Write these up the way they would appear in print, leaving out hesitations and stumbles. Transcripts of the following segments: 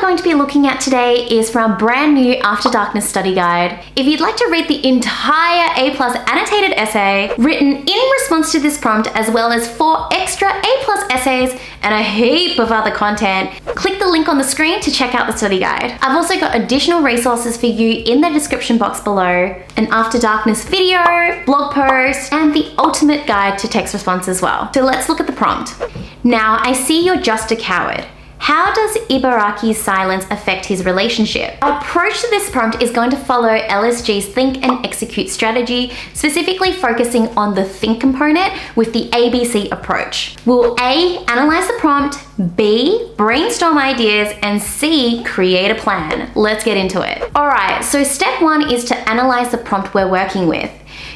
going to be looking at today is from our brand new After Darkness study guide. If you'd like to read the entire A+ annotated essay written in response to this prompt, as well as 4 extra A+ essays and a heap of other content, click the link on the screen to check out the study guide. I've also got additional resources for you in the description box below, an After Darkness video, blog post, and the ultimate guide to text response as well. So let's look at the prompt. Now, I see you're just a coward. How does Ibaraki's silence affect his relationship? Our approach to this prompt is going to follow LSG's think and execute strategy, specifically focusing on the think component with the ABC approach. We'll A, analyze the prompt, B, brainstorm ideas, and C, create a plan. Let's get into it. All right, so step 1 is to analyze the prompt we're working with.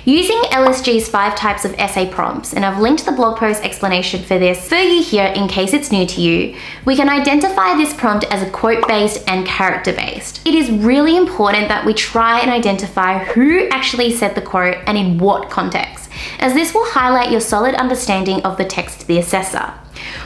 Using LSG's 5 types of essay prompts, and I've linked the blog post explanation for this for you here in case it's new to you, we can identify this prompt as a quote-based and character-based. It is really important that we try and identify who actually said the quote and in what context, as this will highlight your solid understanding of the text to the assessor.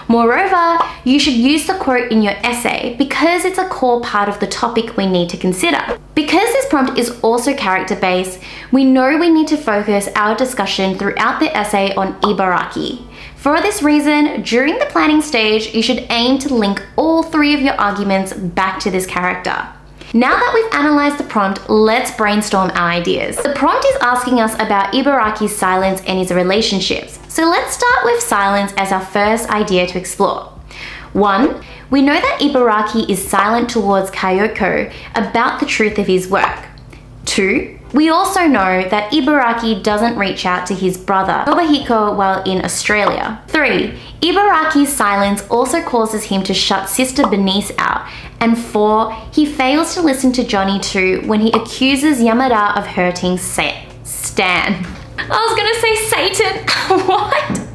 Moreover, you should use the quote in your essay because it's a core part of the topic we need to consider. Because this prompt is also character-based, we know we need to focus our discussion throughout the essay on Ibaraki. For this reason, during the planning stage, you should aim to link all 3 of your arguments back to this character. Now that we've analyzed the prompt, let's brainstorm our ideas. The prompt is asking us about Ibaraki's silence and his relationships. So let's start with silence as our first idea to explore. 1. We know that Ibaraki is silent towards Kayoko about the truth of his work. 2. We also know that Ibaraki doesn't reach out to his brother Nobuhiko while in Australia. 3. Ibaraki's silence also causes him to shut Sister Bernice out. And 4. He fails to listen to Johnny too when he accuses Yamada of hurting Stan. I was gonna say Satan. What?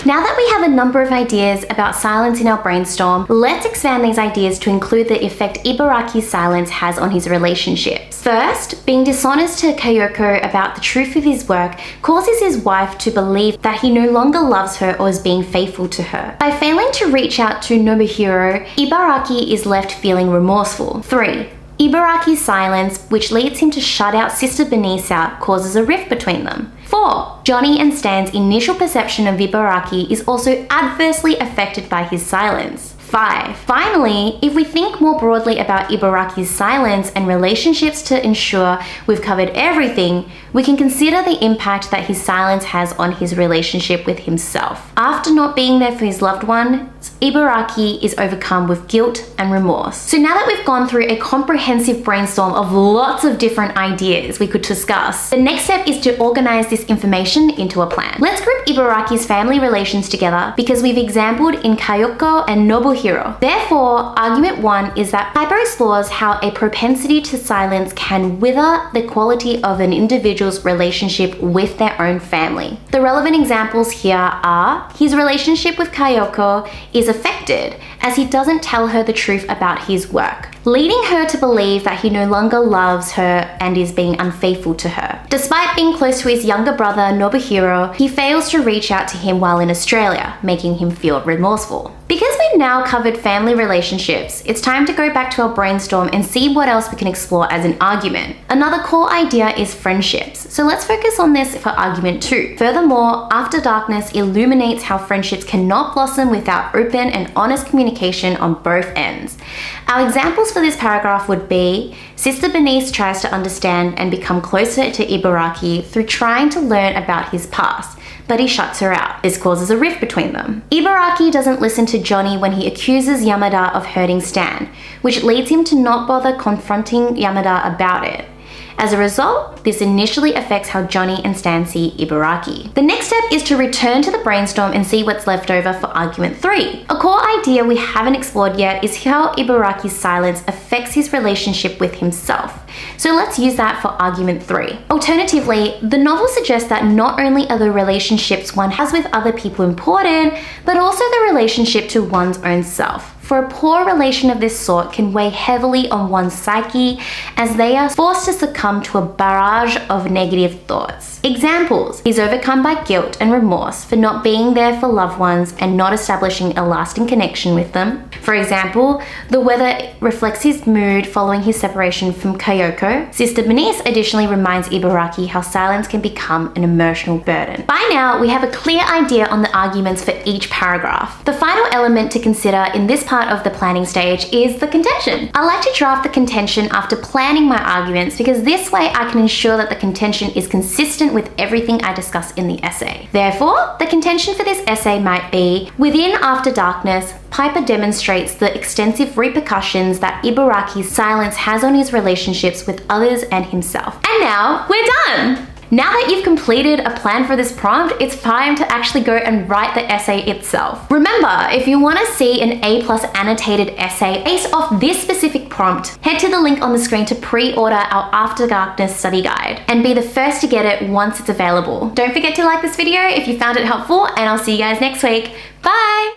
Now that we have a number of ideas about silence in our brainstorm, let's expand these ideas to include the effect Ibaraki's silence has on his relationships. First, being dishonest to Kayoko about the truth of his work causes his wife to believe that he no longer loves her or is being faithful to her. By failing to reach out to Nobuhiro, Ibaraki is left feeling remorseful. 3. Ibaraki's silence, which leads him to shut out Sister Bernice out, causes a rift between them. 4. Johnny and Stan's initial perception of Ibaraki is also adversely affected by his silence. 5. Finally, if we think more broadly about Ibaraki's silence and relationships to ensure we've covered everything, we can consider the impact that his silence has on his relationship with himself. After not being there for his loved one, Ibaraki is overcome with guilt and remorse. So now that we've gone through a comprehensive brainstorm of lots of different ideas we could discuss, the next step is to organize this information into a plan. Let's group Ibaraki's family relations together because we've exampled in Kayoko and Nobuhiro. Therefore, argument 1 is that Kaipo explores how a propensity to silence can wither the quality of an individual's relationship with their own family. The relevant examples here are his relationship with Kayoko is affected as he doesn't tell her the truth about his work, leading her to believe that he no longer loves her and is being unfaithful to her. Despite being close to his younger brother Nobuhiro, he fails to reach out to him while in Australia, making him feel remorseful. Because we've now covered family relationships, it's time to go back to our brainstorm and see what else we can explore as an argument. Another core idea is friendships, so let's focus on this for argument 2. Furthermore, After Darkness illuminates how friendships cannot blossom without open and honest communication on both ends. Our examples for this paragraph would be, Sister Bernice tries to understand and become closer to Ibaraki through trying to learn about his past, but he shuts her out. This causes a rift between them. Ibaraki doesn't listen to Johnny when he accuses Yamada of hurting Stan, which leads him to not bother confronting Yamada about it. As a result, this initially affects how Johnny and Stan see Ibaraki. The next step is to return to the brainstorm and see what's left over for argument 3. A core idea we haven't explored yet is how Ibaraki's silence affects his relationship with himself. So let's use that for argument 3. Alternatively, the novel suggests that not only are the relationships one has with other people important, but also the relationship to one's own self. for a poor relation of this sort can weigh heavily on one's psyche as they are forced to succumb to a barrage of negative thoughts. Examples: he's overcome by guilt and remorse for not being there for loved ones and not establishing a lasting connection with them. For example, the weather reflects his mood following his separation from Kayoko. Sister Bernice additionally reminds Ibaraki how silence can become an emotional burden. By now, we have a clear idea on the arguments for each paragraph. The final element to consider in this part of the planning stage is the contention. I like to draft the contention after planning my arguments because this way I can ensure that the contention is consistent with everything I discuss in the essay. Therefore, the contention for this essay might be: within After Darkness, Piper demonstrates the extensive repercussions that Ibaraki's silence has on his relationships with others and himself. And now we're done! Now that you've completed a plan for this prompt, it's time to actually go and write the essay itself. Remember, if you want to see an A+ annotated essay based off this specific prompt, head to the link on the screen to pre-order our After Darkness study guide and be the first to get it once it's available. Don't forget to like this video if you found it helpful, and I'll see you guys next week. Bye!